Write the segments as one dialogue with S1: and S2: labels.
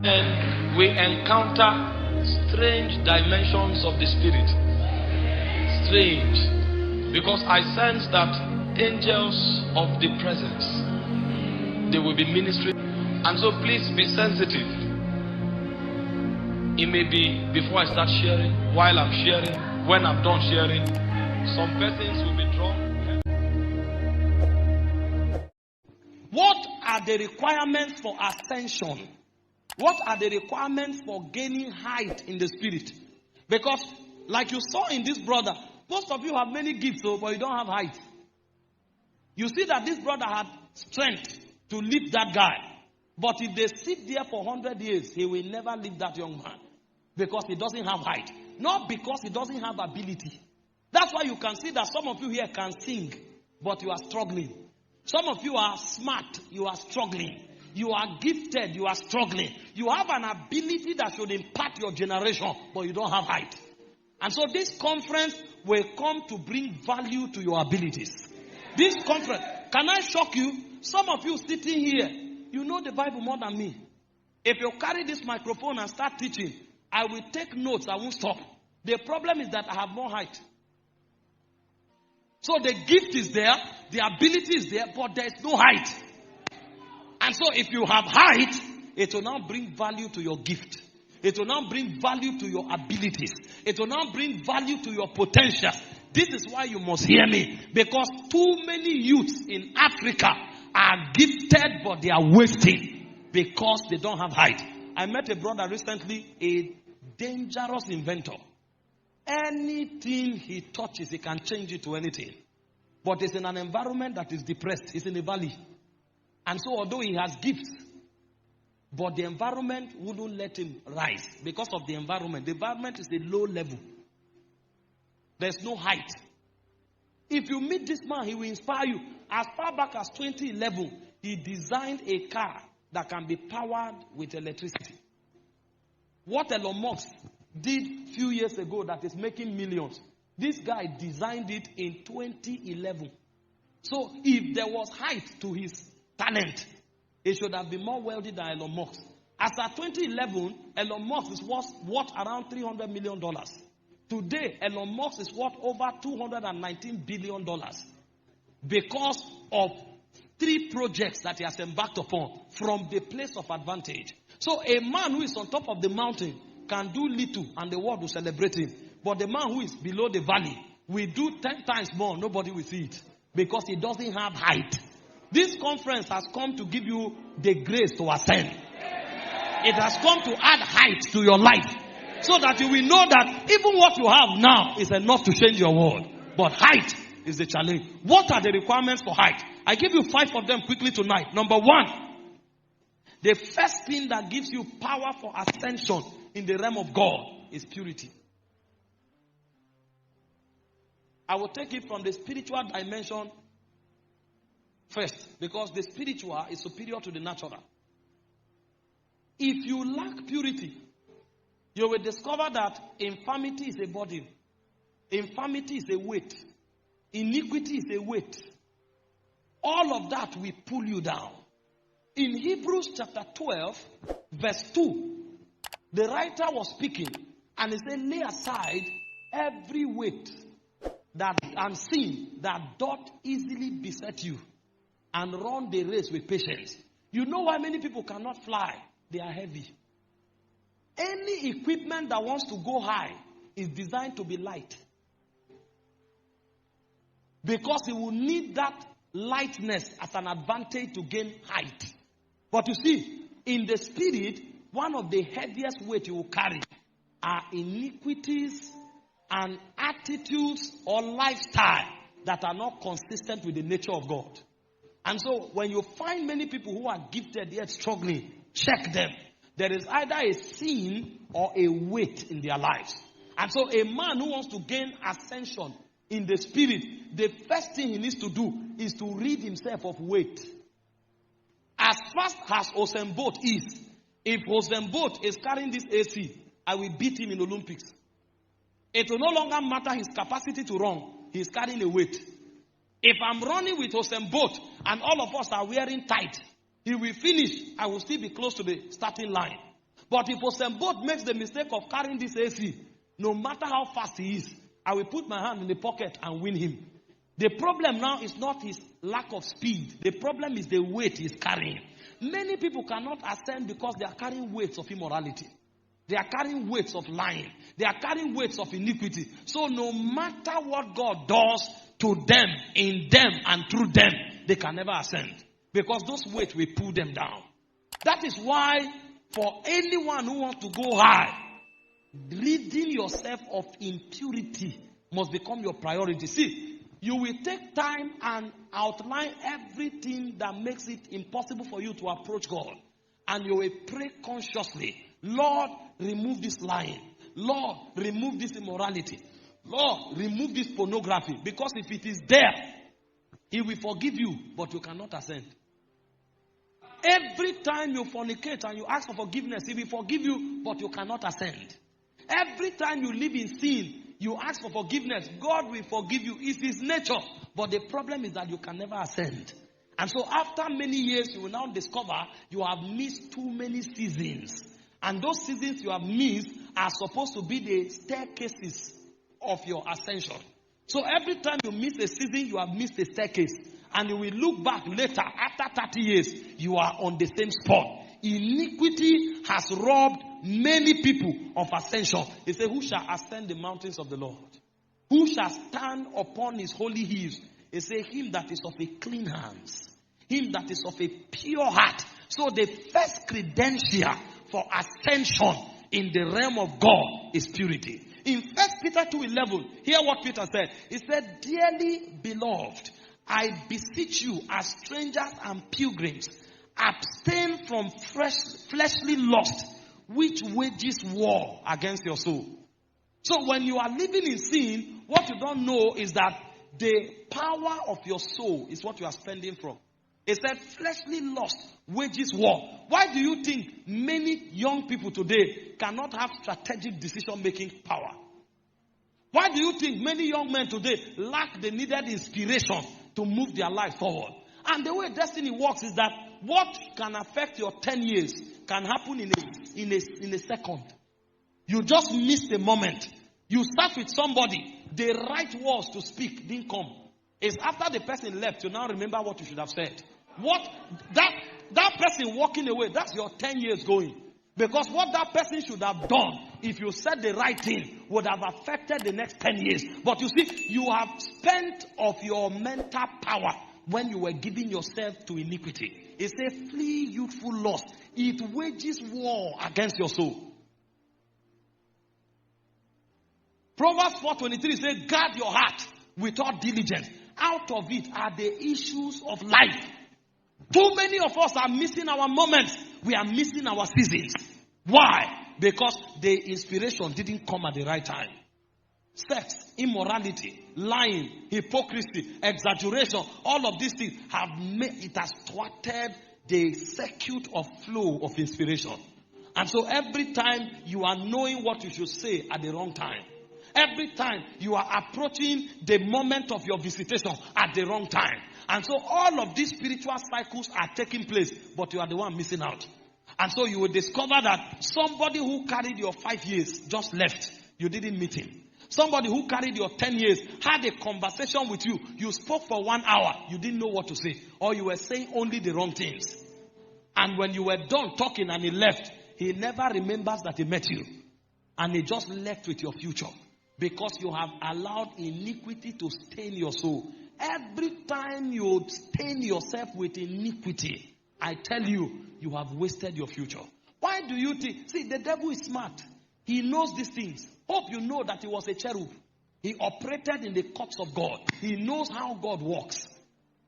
S1: And we encounter strange dimensions of the Spirit. Strange. Because I sense that angels of the presence, they will be ministering. And so please be sensitive. It may be before I start sharing, while I'm sharing, when I'm done sharing. Some persons will be drawn. What are the requirements for ascension? What are the requirements for gaining height in the Spirit? Because, like you saw in this brother, most of you have many gifts, but you don't have height. You see that this brother had strength to lift that guy. But if they sit there for 100 years, he will never lift that young man. Because he doesn't have height. Not because he doesn't have ability. That's why you can see that some of you here can sing, but you are struggling. Some of you are smart, you are struggling. You are gifted, you are struggling. You have an ability that should impact your generation, but you don't have height. And so this conference will come to bring value to your abilities. This conference, can I shock you? Some of you sitting here, you know the Bible more than me. If you carry this microphone and start teaching, I will take notes, I won't stop. The problem is that I have more height. So the gift is there, the ability is there, but there is no height. And so if you have height, it will now bring value to your gift. It will now bring value to your abilities. It will now bring value to your potential. This is why you must hear me. Because too many youths in Africa are gifted, but they are wasting because they don't have height. I met a brother recently, a dangerous inventor. Anything he touches, he can change it to anything. But it's in an environment that is depressed. It's in a valley. And so although he has gifts, but the environment wouldn't let him rise because of the environment. The environment is a low level. There's no height. If you meet this man, he will inspire you. As far back as 2011, he designed a car that can be powered with electricity. What Elon Musk did a few years ago that is making millions, this guy designed it in 2011. So if there was height to his talent, it should have been more wealthy than Elon Musk. As at 2011, Elon Musk is worth around $300 million. Today, Elon Musk is worth over $219 billion because of 3 projects that he has embarked upon from the place of advantage. So a man who is on top of the mountain can do little and the world will celebrate him. But the man who is below the valley will do 10 times more. Nobody will see it because he doesn't have height. This conference has come to give you the grace to ascend. It has come to add height to your life so that you will know that even what you have now is enough to change your world. But height is the challenge. What are the requirements for height? I give you 5 of them quickly tonight. Number 1, the first thing that gives you power for ascension in the realm of God is purity. I will take it from the spiritual dimension first, because the spiritual is superior to the natural. If you lack purity, you will discover that infirmity is a burden. Infirmity is a weight. Iniquity is a weight. All of that will pull you down. In Hebrews chapter 12, verse 2, the writer was speaking and he said, lay aside every weight that and sin that doth easily beset you, and run the race with patience. You know why many people cannot fly? They are heavy. Any equipment that wants to go high is designed to be light. Because it will need that lightness as an advantage to gain height. But you see, in the spirit, one of the heaviest weight you will carry are iniquities and attitudes or lifestyle that are not consistent with the nature of God. And so when you find many people who are gifted yet struggling, check them. There is either a sin or a weight in their lives. And so a man who wants to gain ascension in the spirit, the first thing he needs to do is to rid himself of weight. As fast as Usain Bolt is, if Usain Bolt is carrying this AC, I will beat him in Olympics. It will no longer matter his capacity to run. He is carrying a weight. If I'm running with Usain Bolt and all of us are wearing tight, he will finish. I will still be close to the starting line. But if Osemboat makes the mistake of carrying this AC, no matter how fast he is, I will put my hand in the pocket and win him. The problem now is not his lack of speed. The problem is the weight he's carrying. Many people cannot ascend because they are carrying weights of immorality. They are carrying weights of lying. They are carrying weights of iniquity. So no matter what God does to them, in them, and through them, they can never ascend. Because those weights will pull them down. That is why for anyone who wants to go high, ridding yourself of impurity must become your priority. See, you will take time and outline everything that makes it impossible for you to approach God. And you will pray consciously, Lord, remove this lying. Lord, remove this immorality. Lord, remove this pornography. Because if it is there, He will forgive you, but you cannot ascend. Every time you fornicate and you ask for forgiveness, He will forgive you, but you cannot ascend. Every time you live in sin, you ask for forgiveness, God will forgive you. It's His nature. But the problem is that you can never ascend. And so after many years, you will now discover you have missed too many seasons. And those seasons you have missed are supposed to be the staircases of your ascension. So every time you miss a season, you have missed a staircase. And you will look back later, after 30 years, you are on the same spot. Iniquity has robbed many people of ascension. He said, who shall ascend the mountains of the Lord? Who shall stand upon His holy hills? He said, him that is of a clean hands, him that is of a pure heart. So the first credential for ascension in the realm of God is purity. In 1 Peter 2:11, hear what Peter said. He said, dearly beloved, I beseech you as strangers and pilgrims, abstain from fleshly lust, which wages war against your soul. So when you are living in sin, what you don't know is that the power of your soul is what you are spending from. It said fleshly lust wages war. Why do you think many young people today cannot have strategic decision-making power? Why do you think many young men today lack the needed inspiration to move their life forward? And the way destiny works is that what can affect your 10 years can happen in a second. You just miss the moment. You start with somebody, the right words to speak didn't come. It's after the person left, you now remember what you should have said. What that person walking away, that's your 10 years going. Because what that person should have done, if you said the right thing, would have affected the next 10 years. But you see, you have spent of your mental power when you were giving yourself to iniquity. It says, flee youthful lust. It wages war against your soul. Proverbs 4:23 says, guard your heart with all diligence. Out of it are the issues of life. Too many of us are missing our moments. We are missing our seasons. Why? Because the inspiration didn't come at the right time. Sex, immorality, lying, hypocrisy, exaggeration, all of these things it has thwarted the circuit of flow of inspiration. And so every time you are knowing what you should say at the wrong time, every time you are approaching the moment of your visitation at the wrong time. And so all of these spiritual cycles are taking place, but you are the one missing out. And so you will discover that somebody who carried your 5 years just left. You didn't meet him. Somebody who carried your 10 years had a conversation with you. You spoke for 1 hour. You didn't know what to say. Or you were saying only the wrong things. And when you were done talking and he left, he never remembers that he met you. And he just left with your future. Because you have allowed iniquity to stain your soul. Every time you stain yourself with iniquity, I tell you, you have wasted your future. Why do you think? See, the devil is smart. He knows these things. Hope you know that he was a cherub. He operated in the courts of God. He knows how God works.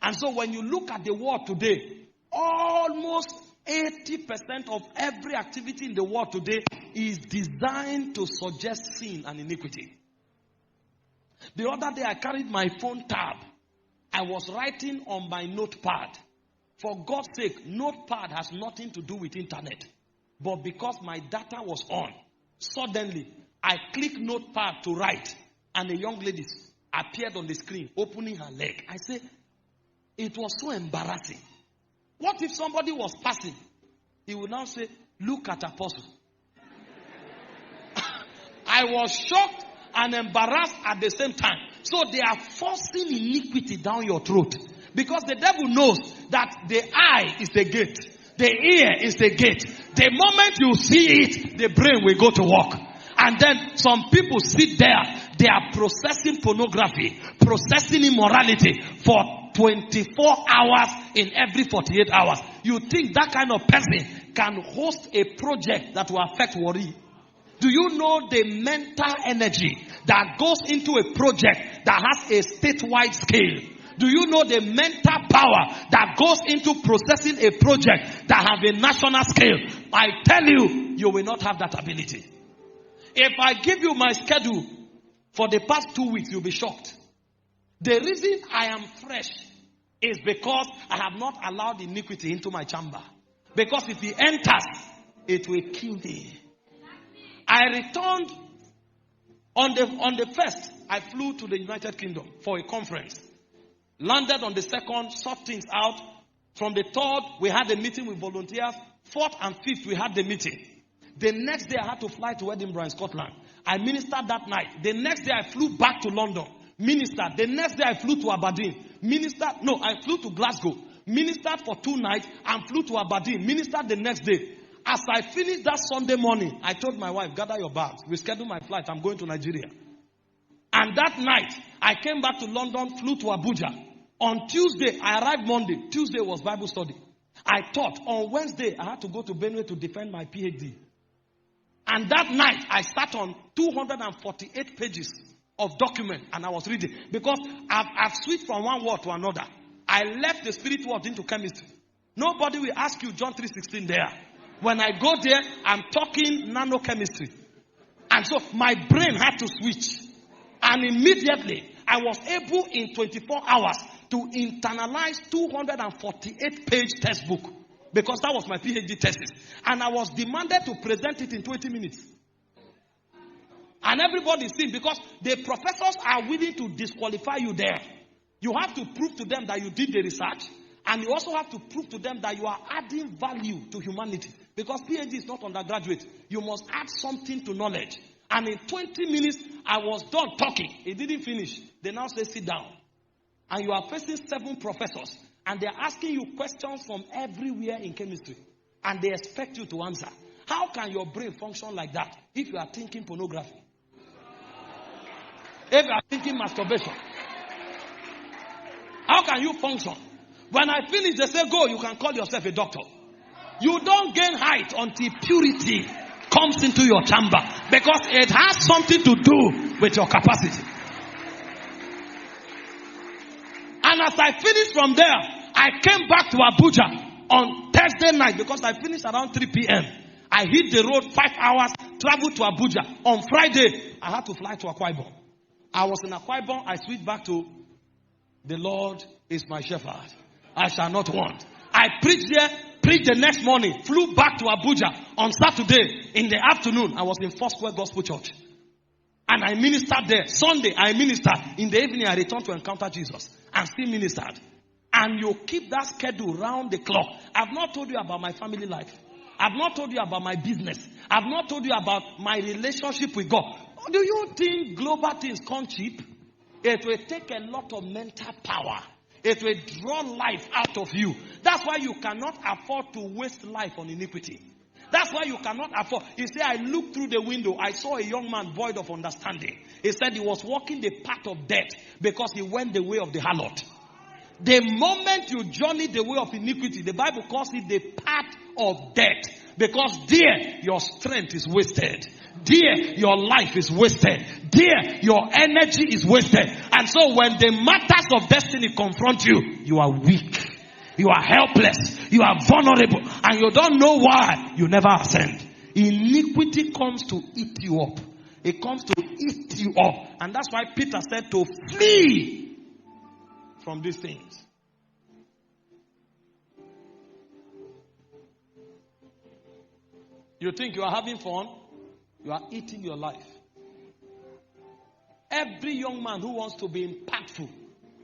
S1: And so when you look at the world today, almost 80% of every activity in the world today is designed to suggest sin and iniquity. The other day I carried my phone tab. I was writing on my notepad. For God's sake, notepad has nothing to do with internet. But because my data was on, suddenly I clicked notepad to write. And a young lady appeared on the screen, opening her leg. I said, it was so embarrassing. What if somebody was passing? He would now say, look at Apostle. I was shocked and embarrassed at the same time. So they are forcing iniquity down your throat. Because the devil knows that the eye is the gate. The ear is the gate. The moment you see it, the brain will go to work. And then some people sit there. They are processing pornography, processing immorality for 24 hours in every 48 hours. You think that kind of person can host a project that will affect worry? Do you know the mental energy that goes into a project that has a statewide scale? Do you know the mental power that goes into processing a project that has a national scale? I tell you, you will not have that ability. If I give you my schedule for the past 2 weeks, you'll be shocked. The reason I am fresh is because I have not allowed iniquity into my chamber. Because if he enters, it will kill me. I returned on the 1st. I flew to the United Kingdom for a conference. Landed on the 2nd, sort things out. From the 3rd, we had a meeting with volunteers. 4th and 5th, we had the meeting. The next day, I had to fly to Edinburgh in Scotland. I ministered that night. The next day, I flew back to London. Ministered. The next day, I flew to Aberdeen. I flew to Glasgow. Ministered for 2 nights and flew to Aberdeen. Ministered the next day. As I finished that Sunday morning, I told my wife, gather your bags. We scheduled my flight. I'm going to Nigeria. And that night, I came back to London, flew to Abuja. On Tuesday, I arrived Monday. Tuesday was Bible study. I taught. On Wednesday, I had to go to Benue to defend my PhD. And that night, I sat on 248 pages of document and I was reading. Because I've switched from one word to another. I left the spirit word into chemistry. Nobody will ask you John 3:16 there. When I go there, I'm talking nanochemistry. And so my brain had to switch. And immediately, I was able in 24 hours to internalize 248-page textbook. Because that was my PhD thesis. And I was demanded to present it in 20 minutes. And everybody's seeing because the professors are willing to disqualify you there. You have to prove to them that you did the research. And you also have to prove to them that you are adding value to humanity. Because PhD is not undergraduate. You must add something to knowledge. And in 20 minutes, I was done talking. It didn't finish. They now say, sit down. And you are facing 7 professors. And they are asking you questions from everywhere in chemistry. And they expect you to answer. How can your brain function like that if you are thinking pornography? If you are thinking masturbation? How can you function? When I finish, they say, go, you can call yourself a doctor. You don't gain height until purity comes into your chamber. Because it has something to do with your capacity. And as I finished from there, I came back to Abuja on Thursday night because I finished around 3 p.m. I hit the road 5 hours, traveled to Abuja. On Friday, I had to fly to Akwa Ibom. I was in Akwa Ibom. I switched back to the Lord is my shepherd. I shall not want. I preached there, preached the next morning, flew back to Abuja on Saturday in the afternoon. I was in Foursquare Gospel Church. And I ministered there. Sunday, I ministered. In the evening, I returned to encounter Jesus and still ministered. And you keep that schedule round the clock. I've not told you about my family life. I've not told you about my business. I've not told you about my relationship with God. Do you think global things come cheap? It will take a lot of mental power. It will draw life out of you. That's why you cannot afford to waste life on iniquity. That's why you cannot afford. He said, I looked through the window. I saw a young man void of understanding. He said he was walking the path of death because he went the way of the harlot. The moment you journey the way of iniquity, the Bible calls it the path of death. Because there, your strength is wasted. There, your life is wasted. There, your energy is wasted. And so when the matters of destiny confront you, you are weak. You are helpless. You are vulnerable. And you don't know why you never ascend. Iniquity comes to eat you up. It comes to eat you up. And that's why Peter said to flee from these things. You think you are having fun? You are eating your life. Every young man who wants to be impactful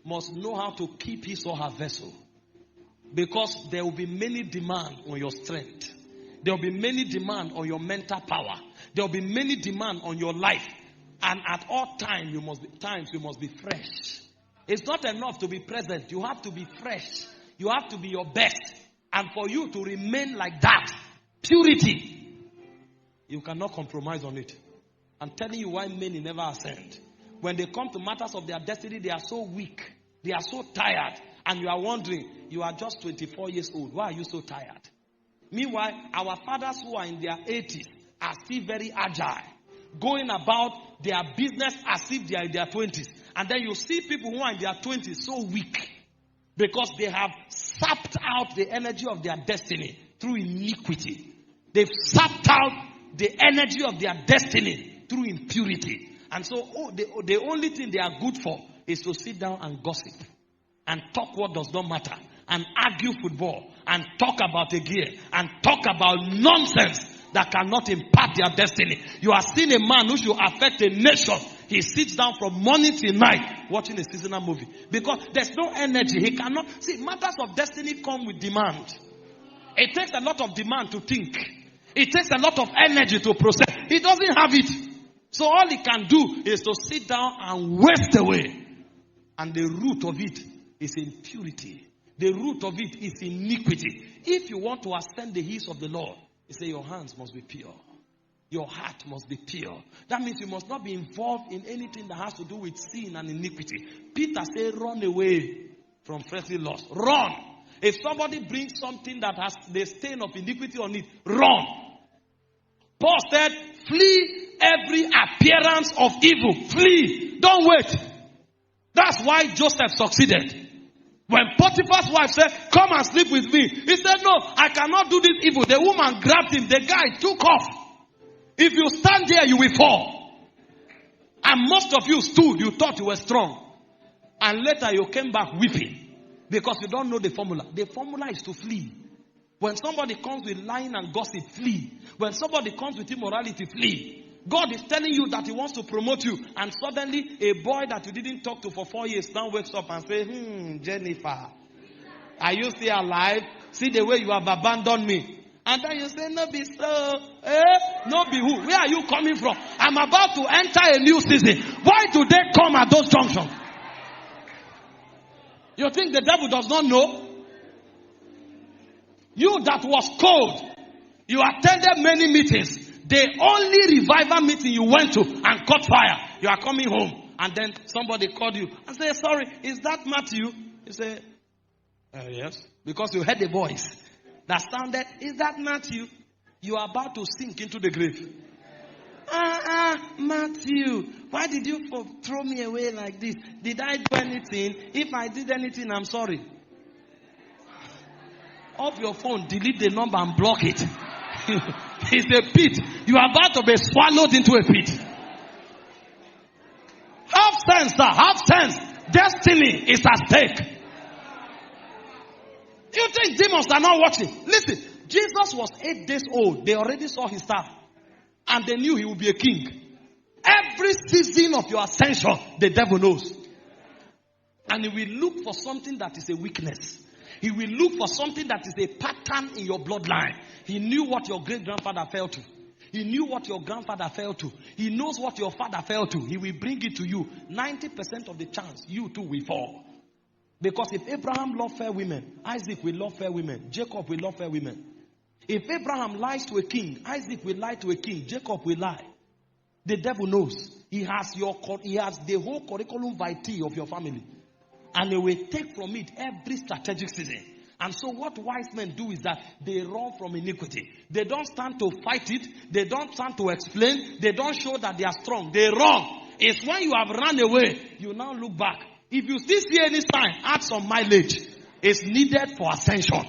S1: must know how to keep his or her vessel. Because there will be many demands on your strength. There will be many demands on your mental power. There will be many demands on your life. And at all times, you must be fresh. It's not enough to be present. You have to be fresh. You have to be your best. And for you to remain like that, purity, you cannot compromise on it. I'm telling you why many never ascend. When they come to matters of their destiny, they are so weak. They are so tired. And you are wondering, you are just 24 years old. Why are you so tired? Meanwhile, our fathers who are in their 80s are still very agile, going about their business as if they are in their 20s. And then you see people who are in their 20s so weak because they have sapped out the energy of their destiny through iniquity. They've sapped out the energy of their destiny through impurity. And so the only thing they are good for is to sit down and gossip and talk what does not matter and argue football and talk about a gear and talk about nonsense that cannot impact their destiny. You are seeing a man who should affect a nation. He sits down from morning till night watching a seasonal movie because there's no energy. He cannot see. Matters of destiny come with demand. It takes a lot of demand to think. It takes a lot of energy to process. He doesn't have it. So all he can do is to sit down and waste away. And the root of it is impurity. The root of it is iniquity. If you want to ascend the hills of the Lord, he said your hands must be pure. Your heart must be pure. That means you must not be involved in anything that has to do with sin and iniquity. Peter said, run away from fleshly lust. Run. If somebody brings something that has the stain of iniquity on it, run. Paul said, flee every appearance of evil. Flee. Don't wait. That's why Joseph succeeded. When Potiphar's wife said, come and sleep with me, he said, no, I cannot do this evil. The woman grabbed him. The guy took off. If you stand there, you will fall. And most of you stood, you thought you were strong. And later you came back weeping. Because you don't know the formula. The formula is to flee. When somebody comes with lying and gossip, flee. When somebody comes with immorality, flee. God is telling you that he wants to promote you. And suddenly, a boy that you didn't talk to for 4 years now wakes up and says, Jennifer, are you still alive? See the way you have abandoned me. And then you say, no be so. No be who? Where are you coming from? I'm about to enter a new season. Why do they come at those junctions? You think the devil does not know? You that was cold, you attended many meetings. The only revival meeting you went to and caught fire. You are coming home. And then somebody called you and said, sorry, is that Matthew? You say, yes. Because you heard a voice that sounded, is that Matthew? You are about to sink into the grave. Matthew, why did you throw me away like this? Did I do anything? If I did anything, I'm sorry. Off your phone, delete the number and block it. It's a pit. You are about to be swallowed into a pit. Have sense, sir. Have sense. Destiny is at stake. You think demons are not watching? Listen, Jesus was 8 days old. They already saw his star. And they knew he would be a king. Every season of your ascension, the devil knows. And he will look for something that is a weakness. He will look for something that is a pattern in your bloodline. He knew what your great-grandfather fell to. He knew what your grandfather fell to. He knows what your father fell to. He will bring it to you. 90% of the chance, you too will fall. Because if Abraham loved fair women, Isaac will love fair women. Jacob will love fair women. If Abraham lies to a king, Isaac will lie to a king. Jacob will lie. The devil knows. He has the whole curriculum vitae of your family. And he will take from it every strategic season. And so what wise men do is that they run from iniquity. They don't stand to fight it. They don't stand to explain. They don't show that they are strong. They run. It's when you have run away, you now look back. If you still see any sign, add some mileage. It's needed for ascension.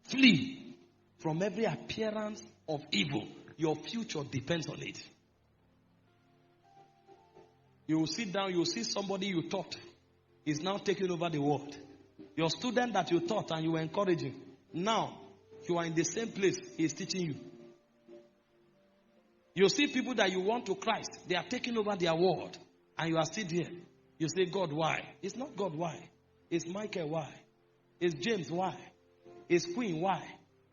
S1: Flee from every appearance of evil. Your future depends on it. You will sit down, you will see somebody you taught is now taking over the world. Your student that you taught and you were encouraging, now you are in the same place he is teaching you. You see people that you want to Christ, they are taking over their world, and you are still there. You say, God, why? It's not God, why? It's Michael, why? It's James, why? It's Queen, why?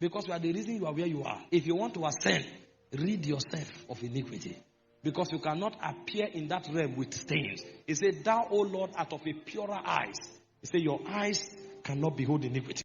S1: Because you are the reason you are where you are. If you want to ascend, rid yourself of iniquity. Because you cannot appear in that realm with stains. He said, thou, O Lord, art of a purer eyes. He said, your eyes cannot behold iniquity.